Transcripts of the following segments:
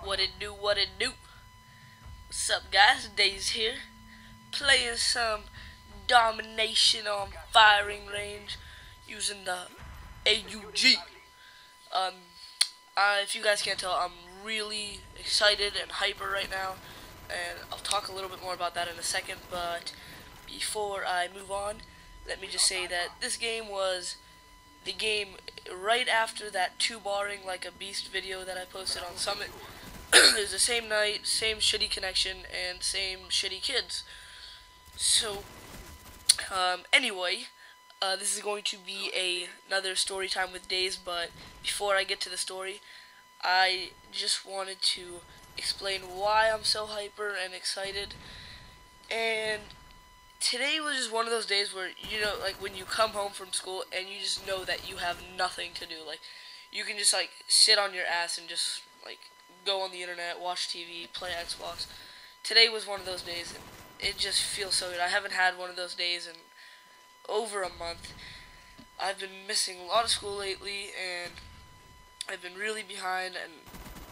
What it do, what it do? What's up, guys? Dazed here, playing some domination on firing range using the AUG. Um, if you guys can't tell, I'm really excited and hyper right now, and I'll talk a little bit more about that in a second, but before I move on, let me just say that this game was the game right after that 2-barring like a beast video that I posted on Summit. It was the same night, same shitty connection, and same shitty kids. So, anyway, this is going to be another story time with Dazed, but before I get to the story, I just wanted to explain why I'm so hyper and excited. And today was just one of those days where, you know, like when you come home from school and you just know that you have nothing to do. Like, you can just, like, sit on your ass and just, like, go on the internet, watch TV, play Xbox. Today was one of those days, and it just feels so good. I haven't had one of those days in over a month. I've been missing a lot of school lately, and I've been really behind, and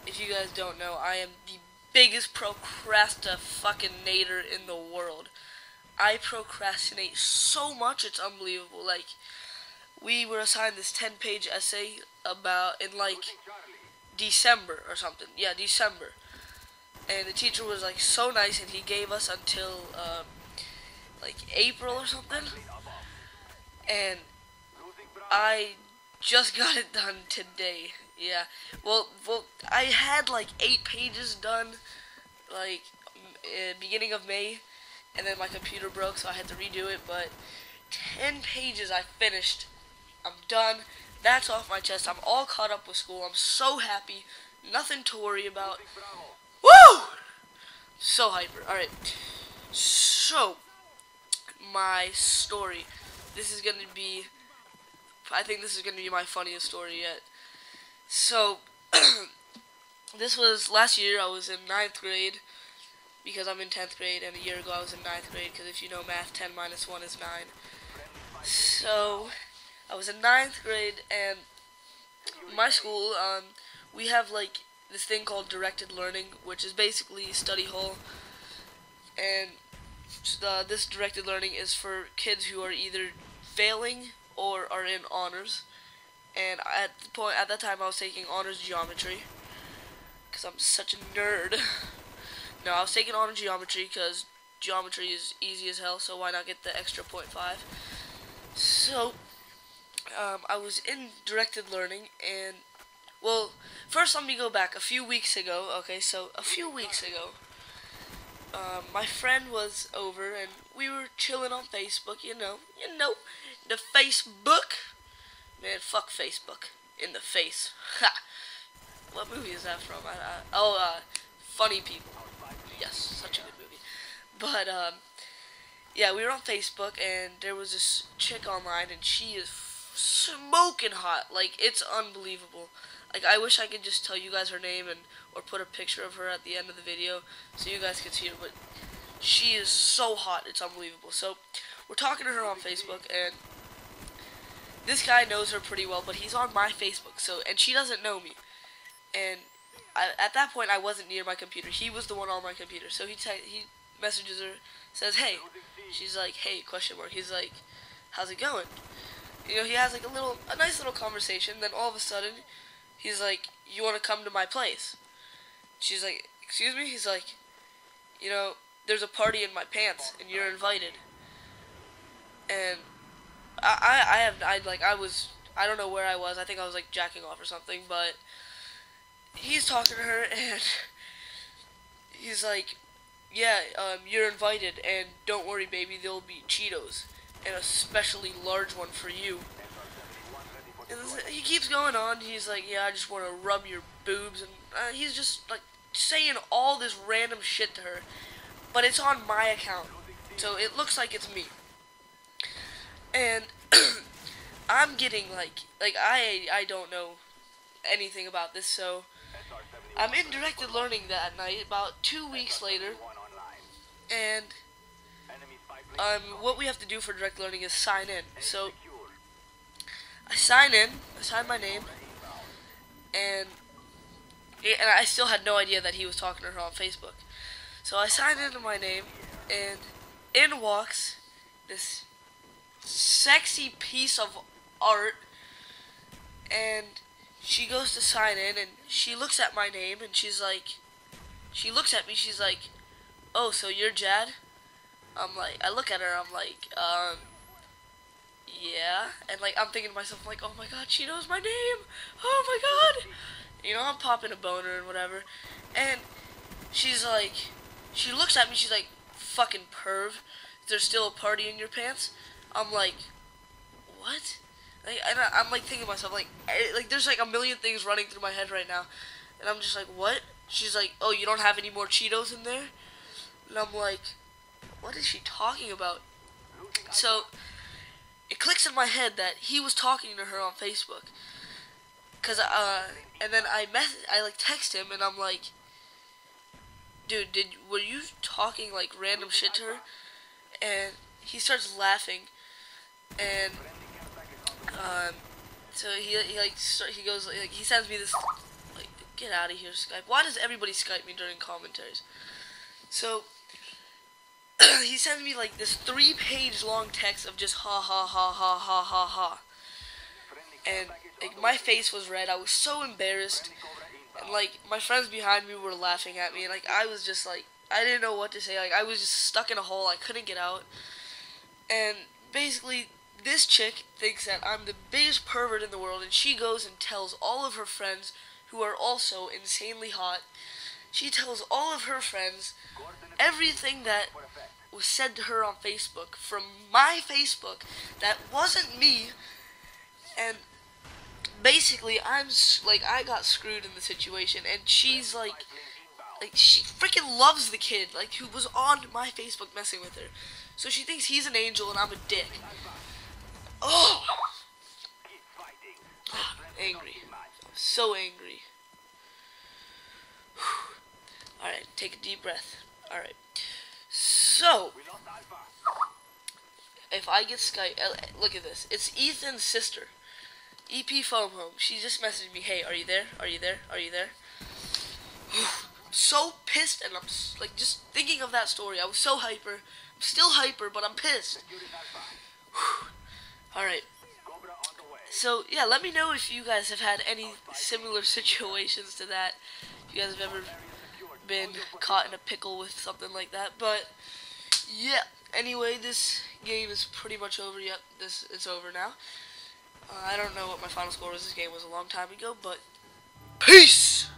if you guys don't know, I am the biggest procrastinator in the world. I procrastinate so much, it's unbelievable. Like, we were assigned this 10-page essay in, like, December or something. Yeah, December. And the teacher was, like, so nice, and he gave us until, like, April or something. And I just got it done today. Yeah. Well, I had, like, 8 pages done, like, beginning of May. And then my computer broke, so I had to redo it, but 10 pages I finished. I'm done. That's off my chest. I'm all caught up with school. I'm so happy. Nothing to worry about. Woo! So hyper. Alright. So, my story. This is going to be, I think this is going to be my funniest story yet. So, this was last year. I was in 9th grade. Because I'm in 10th grade, and a year ago I was in 9th grade, because if you know math, 10 minus 1 is 9. So, I was in 9th grade, and my school, we have, like, this thing called directed learning, which is basically study hall, and this directed learning is for kids who are either failing or are in honors, and at that time I was taking honors geometry, because I'm such a nerd. No, I was taking honors geometry because geometry is easy as hell, so why not get the extra 0.5? So, I was in directed learning, and, well, first let me go back. A few weeks ago, my friend was over, and we were chilling on Facebook, you know, the Facebook. Man, fuck Facebook. In the face. Ha! What movie is that from? Funny People. Yes, such a good movie. But, yeah, we were on Facebook, and there was this chick online, and she is smoking hot. Like, it's unbelievable. Like, I wish I could just tell you guys her name or put a picture of her at the end of the video so you guys could see her, but she is so hot, it's unbelievable. So, we're talking to her on Facebook, and this guy knows her pretty well, but he's on my Facebook, and she doesn't know me. And at that point, I wasn't near my computer. He was the one on my computer. So he messages her, says, "Hey." She's like, "Hey," question mark. He's like, "How's it going?" You know, he has like a nice little conversation. Then all of a sudden, he's like, "You want to come to my place?" She's like, "Excuse me?" He's like, "You know, there's a party in my pants, and you're invited." And I don't know where I was. I think I was like jacking off or something, but he's talking to her, and he's like, "Yeah, you're invited, and don't worry, baby, there'll be Cheetos, and a specially large one for you." And he keeps going on. He's like, "Yeah, I just want to rub your boobs," and he's just like saying all this random shit to her, but it's on my account, so it looks like it's me. And I'm getting like I don't know anything about this, so I'm in directed learning that night, about 2 weeks later, and what we have to do for direct learning is sign in. So I sign my name, and and I still had no idea that he was talking to her on Facebook. So I signed into my name, and in walks this sexy piece of art, and she goes to sign in, and she looks at my name, and she looks at me, she's like, "Oh, so you're Jad?" I look at her, I'm like, yeah, and like, I'm thinking to myself, like, oh my god, she knows my name, oh my god, you know, I'm popping a boner and whatever, and she's like, she looks at me, she's like, "Fucking perv, is there still a party in your pants?" I'm like, what? Like, and I'm like thinking to myself, like there's like a million things running through my head right now, and I'm just like, what? She's like, "Oh, you don't have any more Cheetos in there?" And I'm like, what is she talking about? So it clicks in my head that he was talking to her on Facebook. And then I like text him, and I'm like, "Dude, were you talking like random shit to her?" And he starts laughing, and so he goes like, he sends me this, like, "Get out of here, Skype. Why does everybody Skype me during commentaries?" So he sends me like this 3-page long text of just ha ha ha ha ha ha ha, and like my face was red. I was so embarrassed, and like my friends behind me were laughing at me, and like I was just like, I didn't know what to say. Like I was just stuck in a hole. I couldn't get out, and basically this chick thinks that I'm the biggest pervert in the world, and she goes and tells all of her friends who are also insanely hot. She tells all of her friends everything that was said to her on Facebook from my Facebook that wasn't me, and basically I got screwed in the situation, and she's like she freaking loves the kid like who was on my Facebook messing with her, so she thinks he's an angel and I'm a dick. Oh, angry, so angry. Alright, take a deep breath. Alright, so if I get Skype, look at this, it's Ethan's sister, EP Foam Home. She just messaged me, "Hey, are you there? Are you there? Are you there?" I'm so pissed, and I'm like just thinking of that story. I was so hyper. I'm still hyper, but I'm pissed. Alright. So, yeah, let me know if you guys have had any similar situations to that. If you guys have ever been caught in a pickle with something like that. But, yeah. Anyway, this game is pretty much over. Yep, it's over now. I don't know what my final score was. This game was a long time ago, but peace!